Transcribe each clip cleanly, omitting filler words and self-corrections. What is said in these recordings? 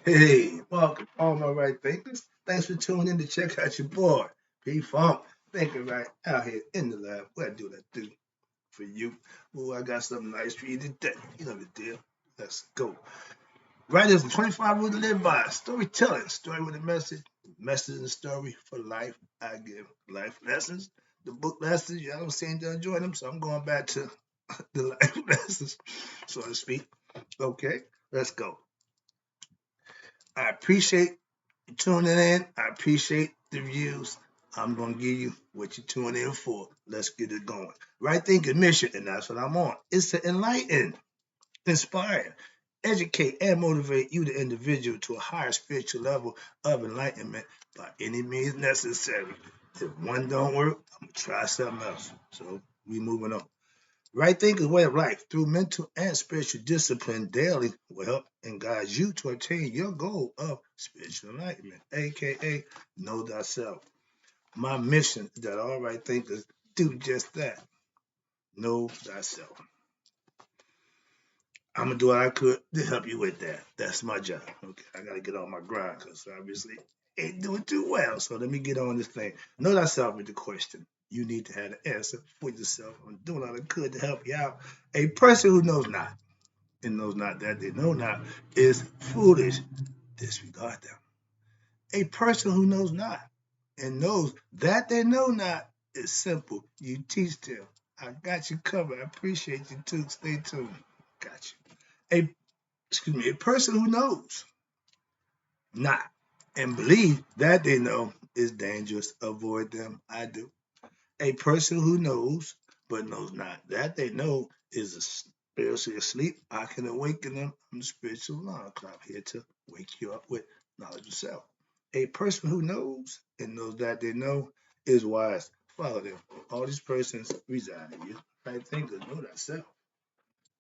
Hey, welcome, all my right thinkers. Thanks for tuning in to check out your boy, P Funk, thinking right out here in the lab. What I do for you? Oh, I got something nice for you today. You know the deal. Let's go. Right, there's a 25 rule to live by. Storytelling, story with a message and story for life. I give life lessons. The book lessons, y'all don't seem to enjoy them, so I'm going back to the life lessons, so to speak. Okay, let's go. I appreciate you tuning in. I appreciate the views. I'm going to give you what you're tuning in for. Let's get it going. Right thinking mission, and that's what I'm on. It's to enlighten, inspire, educate, and motivate you, the individual, to a higher spiritual level of enlightenment by any means necessary. If one don't work, I'm going to try something else. So we moving on. Right thinking way of life through mental and spiritual discipline daily will help and guide you to attain your goal of spiritual enlightenment, aka know thyself. My mission is that all right thinkers do just that. Know thyself. I'm gonna do what I could to help you with that. That's my job. Okay, I gotta get on my grind because obviously ain't doing too well. So let me get on this thing. Know thyself is the question. You need to have the answer for yourself. I'm doing all I could to help you out. A person who knows not and knows not that they know not is foolish. Disregard them. A person who knows not and knows that they know not is simple. You teach them. I got you covered. I appreciate you too. Stay tuned. Got you. A person who knows not and believe that they know is dangerous. Avoid them. I do. A person who knows but knows not that they know is spiritually asleep. I can awaken them. I'm the spiritual alarm clock here to wake you up with knowledge of self. A person who knows and knows that they know is wise. Follow them. All these persons reside in you. Right thinkers know that self.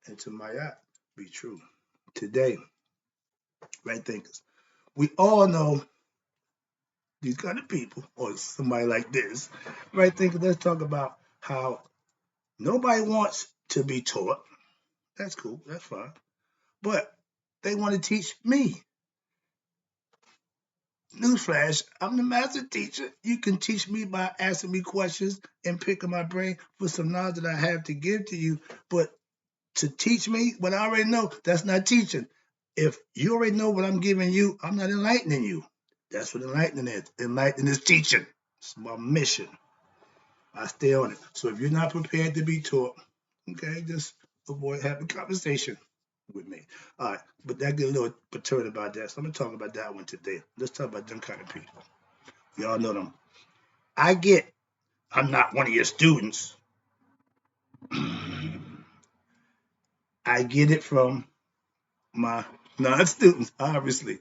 And to my eye, be true. Today, right thinkers. We all know these kind of people, or somebody like this. Right thinkers, let's talk about how nobody wants to be taught. That's cool. That's fine. But they want to teach me. Newsflash, I'm the master teacher. You can teach me by asking me questions and picking my brain for some knowledge that I have to give to you. But to teach me what I already know, that's not teaching. If you already know what I'm giving you, I'm not enlightening you. That's what enlightening is. Enlightening is teaching. It's my mission. I stay on it. So if you're not prepared to be taught, okay, just avoid having conversation with me. All right, but that get a little perturbed about that. So I'm gonna talk about that one today. Let's talk about them kind of people. Y'all know them. I get I'm not one of your students. I get it from my non-students, obviously.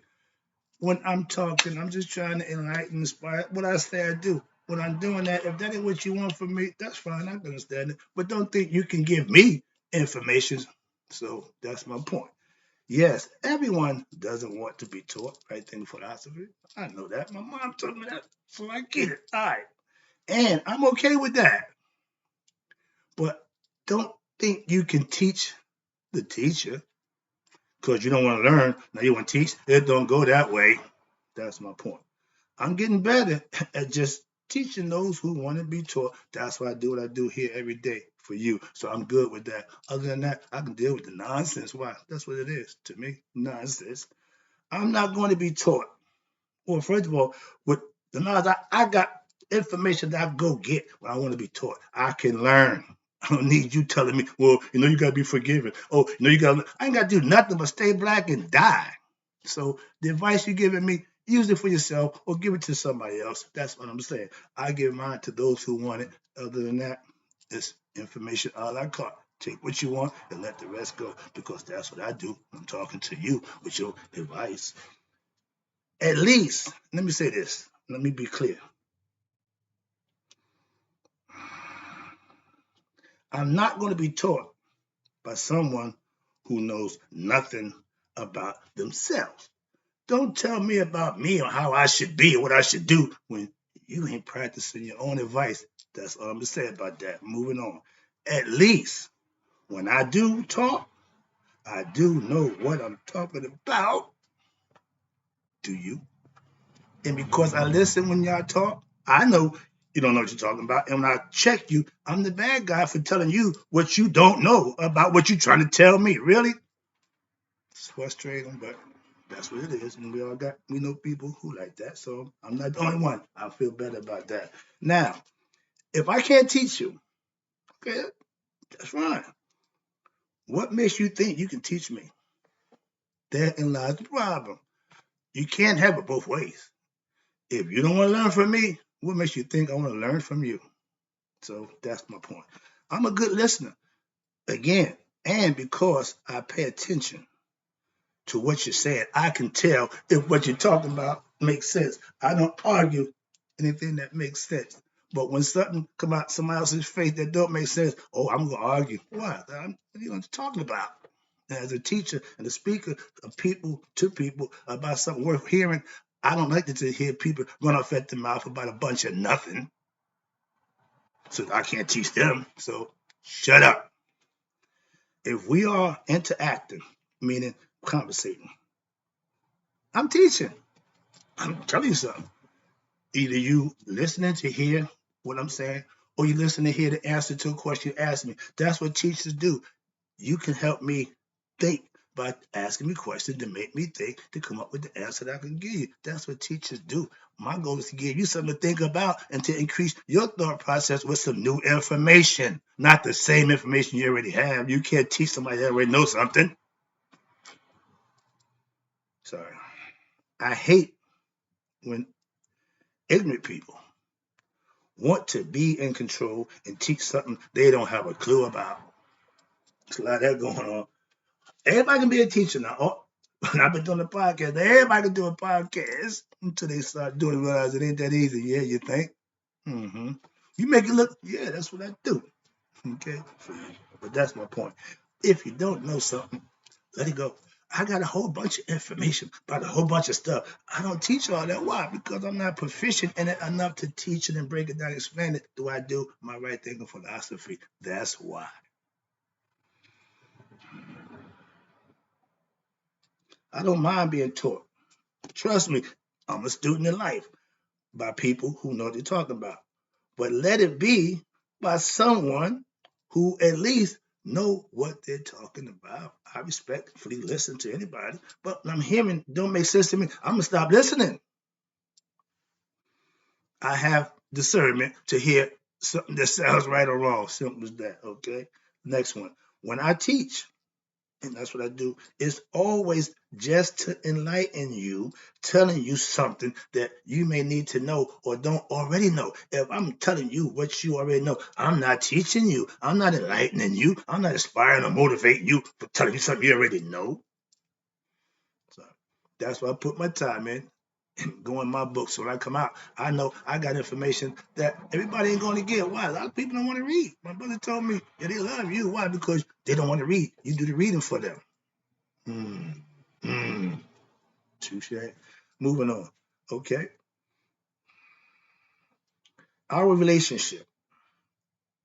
When I'm talking, I'm just trying to enlighten, inspire. What I say I do. When I'm doing that, if that ain't what you want from me, that's fine. I can understand it. But don't think you can give me information. So that's my point. Yes, everyone doesn't want to be taught right thing philosophy. I know that. My mom told me that, so I get it. All right. And I'm okay with that. But don't think you can teach the teacher because you don't want to learn. Now you want to teach. It don't go that way. That's my point. I'm getting better at just teaching those who want to be taught. That's why I do what I do here every day for you. So I'm good with that. Other than that, I can deal with the nonsense. Why? That's what it is to me. Nonsense. I'm not going to be taught. Well, first of all, with the knowledge I got information that I go get when I want to be taught. I can learn. I don't need you telling me, well, you got to be forgiven. Oh, you got to, I ain't got to do nothing but stay black and die. So the advice you're giving me, use it for yourself or give it to somebody else. That's what I'm saying. I give mine to those who want it. Other than that, it's information a la carte. Take what you want and let the rest go because that's what I do. I'm talking to you with your advice. At least, let me say this. Let me be clear. I'm not going to be taught by someone who knows nothing about themselves. Don't tell me about me or how I should be or what I should do when you ain't practicing your own advice. That's all I'm going to say about that. Moving on. At least when I do talk, I do know what I'm talking about. Do you? And because I listen when y'all talk, I know you don't know what you're talking about. And when I check you, I'm the bad guy for telling you what you don't know about what you're trying to tell me. Really? It's frustrating, but that's what it is. And we know people who like that. So I'm not the only one. I feel better about that. Now, if I can't teach you, okay, that's fine. What makes you think you can teach me? Therein lies the problem. You can't have it both ways. If you don't want to learn from me, what makes you think I want to learn from you? So that's my point. I'm a good listener, again, and because I pay attention to what you're saying, I can tell if what you're talking about makes sense. I don't argue anything that makes sense. But when something come out somebody else's face that don't make sense, oh, I'm gonna argue. Why? What are you talking about? As a teacher and a speaker of people to people about something worth hearing, I don't like to hear people run off at the mouth about a bunch of nothing. So I can't teach them. So shut up. If we are interacting, meaning conversating, I'm teaching. I'm telling you something. Either you listening to hear what I'm saying, or you listening to hear the answer to a question you asked me. That's what teachers do. You can help me think by asking me questions to make me think to come up with the answer that I can give you. That's what teachers do. My goal is to give you something to think about and to increase your thought process with some new information, not the same information you already have. You can't teach somebody that already knows something. Sorry. I hate when ignorant people want to be in control and teach something they don't have a clue about. There's a lot of that going on. Everybody can be a teacher now. Oh, I've been doing a podcast. Everybody can do a podcast until they start doing it, realize it ain't that easy. Yeah, you think? Mm-hmm. You make it look, yeah, that's what I do. Okay? But that's my point. If you don't know something, let it go. I got a whole bunch of information about a whole bunch of stuff. I don't teach all that. Why? Because I'm not proficient in it enough to teach it and break it down, explain it. Do I do my right thinking philosophy? That's why. I don't mind being taught. Trust me, I'm a student in life by people who know what they're talking about. But let it be by someone who at least know what they're talking about. I respectfully listen to anybody, but when I'm hearing don't make sense to me, I'm gonna stop listening. I have discernment to hear something that sounds right or wrong. Simple as that. Okay. Next one. When I teach, and that's what I do, it's always just to enlighten you, telling you something that you may need to know or don't already know. If I'm telling you what you already know, I'm not teaching you, I'm not enlightening you, I'm not inspiring or motivating you for telling you something you already know. So that's why I put my time in and go in my books. So when I come out, I know I got information that everybody ain't going to get. Why? A lot of people don't want to read. My brother told me, yeah, they love you. Why? Because they don't want to read. You do the reading for them. Mm, touche. Moving on. Okay. Our relationship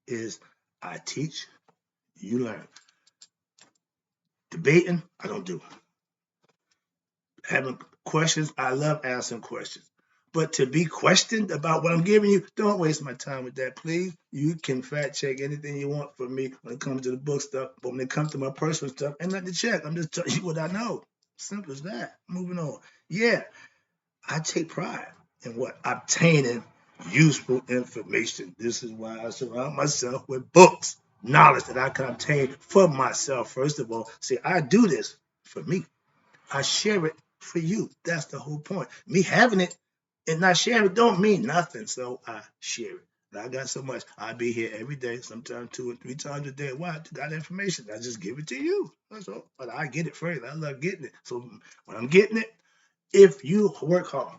is I teach, you learn. Debating, I don't do. Having questions, I love asking questions. But to be questioned about what I'm giving you, don't waste my time with that, please. You can fact check anything you want from me when it comes to the book stuff, but when it comes to my personal stuff, ain't nothing to check. I'm just telling you what I know. Simple as that. Moving on. Yeah, I take pride in what? Obtaining useful information. This is why I surround myself with books, knowledge that I can obtain for myself. First of all, see, I do this for me. I share it for you. That's the whole point. Me having it and not sharing it don't mean nothing. So I share it. And I got so much. I be here every day, sometimes 2 or 3 times a day. Why? I got information. I just give it to you. That's all. But I get it first. I love getting it. So when I'm getting it, if you work hard,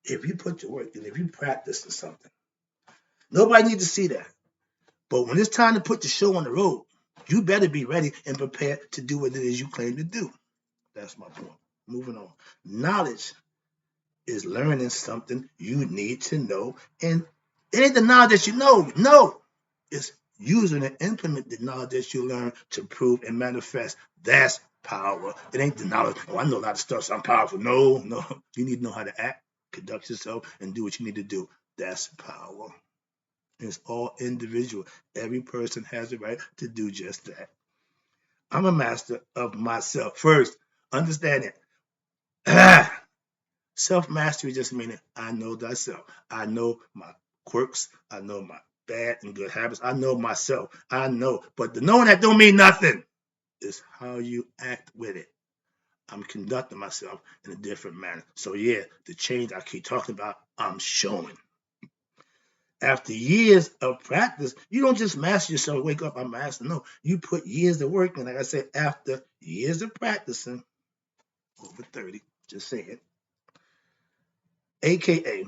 if you put your work in, if you practice or something, nobody needs to see that. But when it's time to put the show on the road, you better be ready and prepared to do what it is you claim to do. That's my point. Moving on. Knowledge is learning something you need to know. And it ain't the knowledge that you know. No. It's using and implement the knowledge that you learn to prove and manifest. That's power. It ain't the knowledge. Oh, I know a lot of stuff, so I'm powerful. No, no. You need to know how to act, conduct yourself, and do what you need to do. That's power. It's all individual. Every person has the right to do just that. I'm a master of myself. First, understand it. Self mastery just meaning I know thyself. I know my quirks. I know my bad and good habits. I know myself. I know. But the knowing that don't mean nothing. It's how you act with it. I'm conducting myself in a different manner. So yeah, the change I keep talking about, I'm showing. After years of practice, you don't just master yourself, wake up, I'm master. No, you put years of work in. Like I said, after years of practicing, over 30, just saying, AKA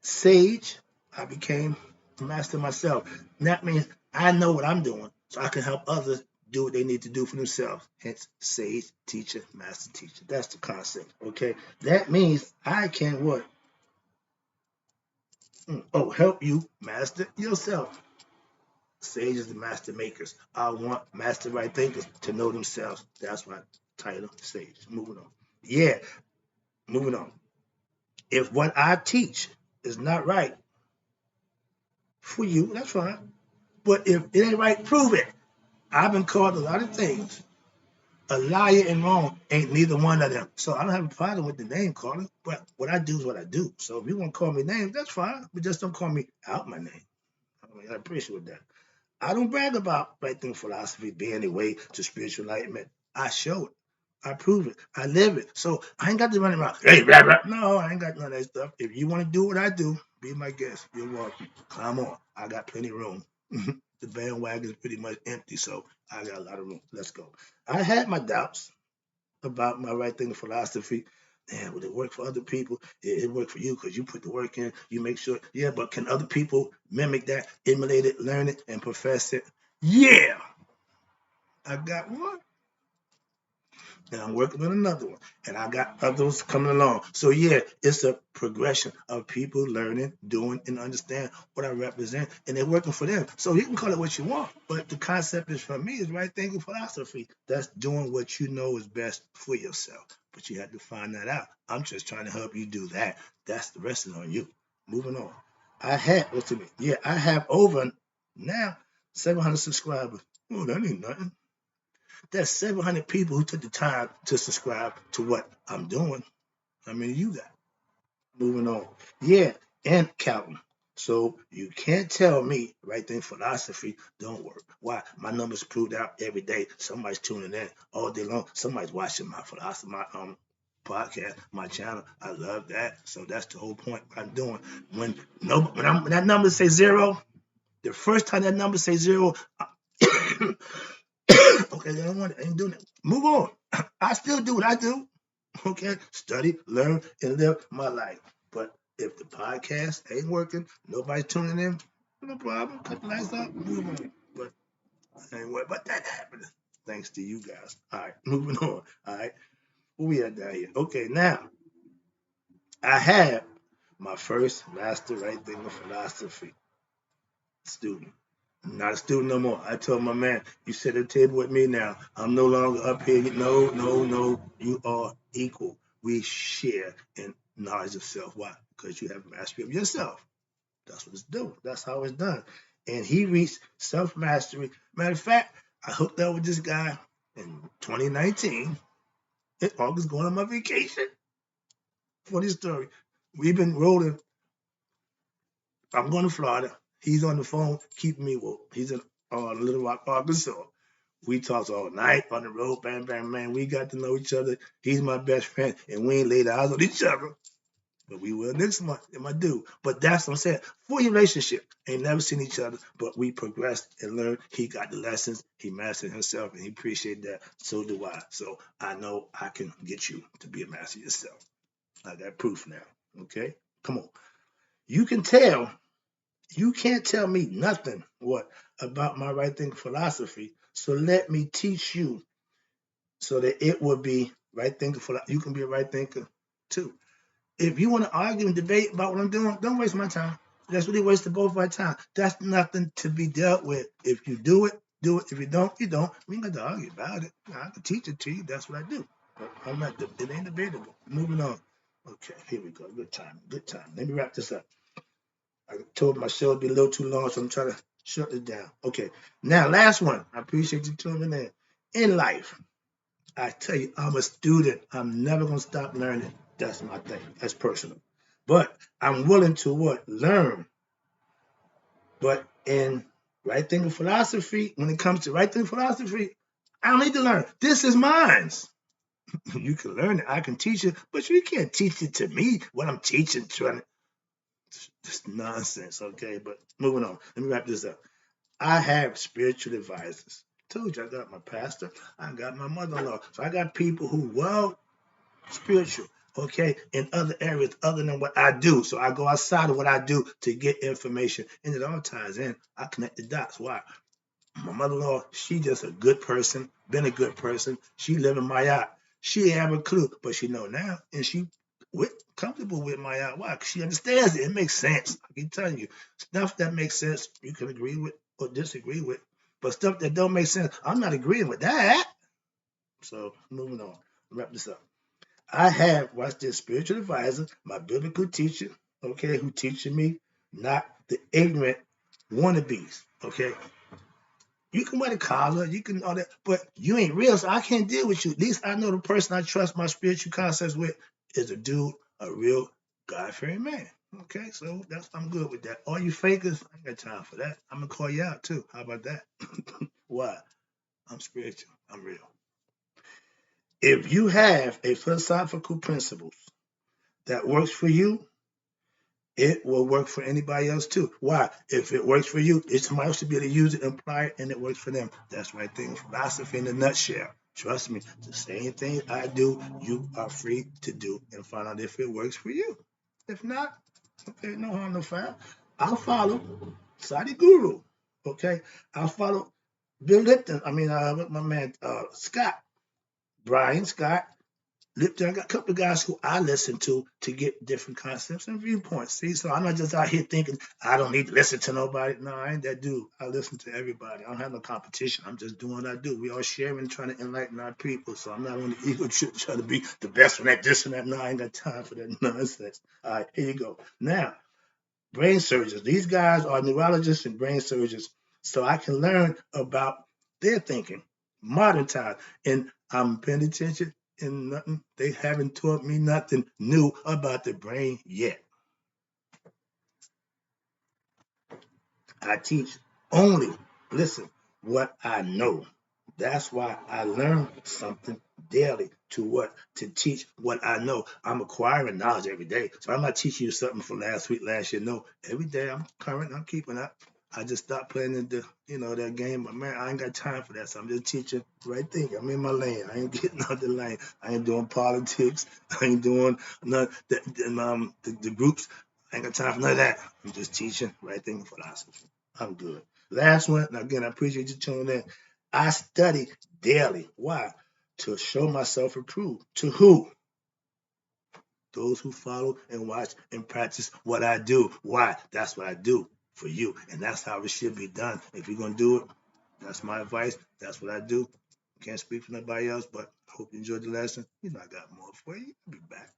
Sage, I became a master myself. And that means I know what I'm doing, so I can help others do what they need to do for themselves. Hence, sage, teacher, master teacher. That's the concept, okay? That means I can what? Oh, help you master yourself. Sage is the master makers. I want master right thinkers to know themselves. That's my title, Sage. Moving on. Yeah, moving on. If what I teach is not right for you, that's fine. But if it ain't right, prove it. I've been called a lot of things. A liar and wrong ain't neither one of them. So I don't have a problem with the name calling, but what I do is what I do. So if you want to call me names, that's fine. But just don't call me out my name. I appreciate that. I don't brag about right thing philosophy being a way to spiritual enlightenment. I show it. I prove it. I live it. So I ain't got to run around. Hey, blah, blah. No, I ain't got none of that stuff. If you want to do what I do, be my guest. You're welcome. Come on. I got plenty of room. The bandwagon is pretty much empty, so I got a lot of room. Let's go. I had my doubts about my right thing philosophy. Man, would it work for other people? It worked for you because you put the work in. You make sure. Yeah, but can other people mimic that, emulate it, learn it, and profess it? Yeah, I got one. And I'm working on another one, and I got others coming along. So yeah, it's a progression of people learning, doing, and understand what I represent, and they're working for them. So you can call it what you want, but the concept is for me is right thinking philosophy. That's doing what you know is best for yourself, but you have to find that out. I'm just trying to help you do that. That's the rest on you. Moving on. What's it mean? Yeah, I have over now 700 subscribers. Oh, that ain't nothing. That's 700 people who took the time to subscribe to what I'm doing. I mean, you got. Moving on. Yeah, and counting. So you can't tell me right thing philosophy don't work. Why? My numbers proved out every day. Somebody's tuning in all day long. Somebody's watching my philosophy, my podcast, my channel. I love that. So that's the whole point I'm doing. When when that number say zero, the first time that number say zero, okay, they don't want it. I ain't doing it. Move on. I still do what I do. Okay, study, learn, and live my life. But if the podcast ain't working, nobody's tuning in, no problem. Cut the lights off, move on. But anyway, but that happened thanks to you guys. All right, moving on. All right, where we at down here? Okay, now I have my first master right thing of philosophy student. I'm not a student no more. I told my man, you sit at the table with me now. I'm no longer up here. No, no, no. You are equal. We share in knowledge of self. Why? Because you have mastery of yourself. That's what it's doing. That's how it's done. And he reached self mastery. Matter of fact, I hooked up with this guy in 2019 in August going on my vacation. Funny story. We've been rolling. I'm going to Florida. He's on the phone keeping me woke. He's in Little Rock, Arkansas. We talked all night on the road, bam, bam, man. We got to know each other. He's my best friend, and we ain't laid eyes on each other. But we will next month, and I do. But that's what I'm saying. For your relationship, ain't never seen each other, but we progressed and learned. He got the lessons. He mastered himself, and he appreciated that. So do I. So I know I can get you to be a master yourself. I got proof now. Okay? Come on. You can tell you can't tell me nothing about my right thinking philosophy. So let me teach you so that it will be right thinking you can be a right thinker too. If you want to argue and debate about what I'm doing, don't waste my time. That's really wasting both of our time. That's nothing to be dealt with. If you do it, do it. If you don't, you don't. We ain't got to argue about it. I can teach it to you. That's what I do. But I'm not. It ain't debatable. Moving on. Okay, here we go. Good time. Good time. Let me wrap this up. I told my show would be a little too long, so I'm trying to shut it down. Okay. Now, last one. I appreciate you tuning in. In life, I tell you, I'm a student. I'm never gonna stop learning. That's my thing. That's personal. But I'm willing to what? Learn. But in right thinking philosophy, when it comes to right thinking philosophy, I don't need to learn. This is mine. You can learn it. I can teach it, but you can't teach it to me. What I'm teaching, trying to, just nonsense. Okay, but moving on. Let me wrap this up. I have spiritual advisors. Told you I got my pastor. I got my mother-in-law. So I got people who spiritual, okay, in other areas other than what I do. So I go outside of what I do to get information, and it all ties in. I connect the dots. Why? My mother-in-law, she just a good person, been a good person. She live in my yacht. She ain't have a clue, but she know now, and she comfortable with my yacht. Why? Because she understands it. It makes sense. I keep telling you, stuff that makes sense, you can agree with or disagree with, but stuff that don't make sense, I'm not agreeing with that. So moving on, wrap this up. I have, watch this, spiritual advisor, my biblical teacher, okay, who teaching me, not the ignorant wannabes, okay? You can wear the collar, you can all that, but you ain't real, so I can't deal with you. At least I know the person I trust my spiritual concepts with is a dude, a real God-fearing man. Okay, so I'm good with that. All you fakers, I ain't got time for that. I'm gonna call you out too. How about that? Why? I'm spiritual. I'm real. If you have a philosophical principles that works for you, it will work for anybody else too. Why? If it works for you, it's somebody else to be able to use it, apply it, and it works for them. That's right thing. Philosophy in a nutshell. Trust me, the same thing I do, you are free to do and find out if it works for you. If not, okay, no harm, no foul. I'll follow Sadi Guru. Okay, I'll follow Bill Lipton. I mean, my man Scott, Brian Scott. Lipton, I got a couple of guys who I listen to get different concepts and viewpoints. See, so I'm not just out here thinking I don't need to listen to nobody. No, I ain't that dude. I listen to everybody. I don't have no competition. I'm just doing what I do. We all sharing, trying to enlighten our people. So I'm not on the ego trip trying to be the best one at this and that. No, I ain't got time for that nonsense. All right, here you go. Now, brain surgeons. These guys are neurologists and brain surgeons. So I can learn about their thinking, modern time. And I'm paying attention and nothing. They haven't taught me nothing new about the brain yet. I teach only, listen, what I know. That's why I learn something daily to what? To teach what I know. I'm acquiring knowledge every day. So I'm not teaching you something from last week, last year. No, every day I'm current, I'm keeping up. I just stopped playing that game, but man, I ain't got time for that. So I'm just teaching right thing. I'm in my lane. I ain't getting out the lane. I ain't doing politics. I ain't doing none the groups. I ain't got time for none of that. I'm just teaching right thing philosophy. I'm good. Last one, and again, I appreciate you tuning in. I study daily. Why? To show myself approved. To who? Those who follow and watch and practice what I do. Why? That's what I do for you. And that's how it should be done. If you're going to do it, that's my advice. That's what I do. Can't speak for nobody else, but I hope you enjoyed the lesson. I got more for you. I'll be back.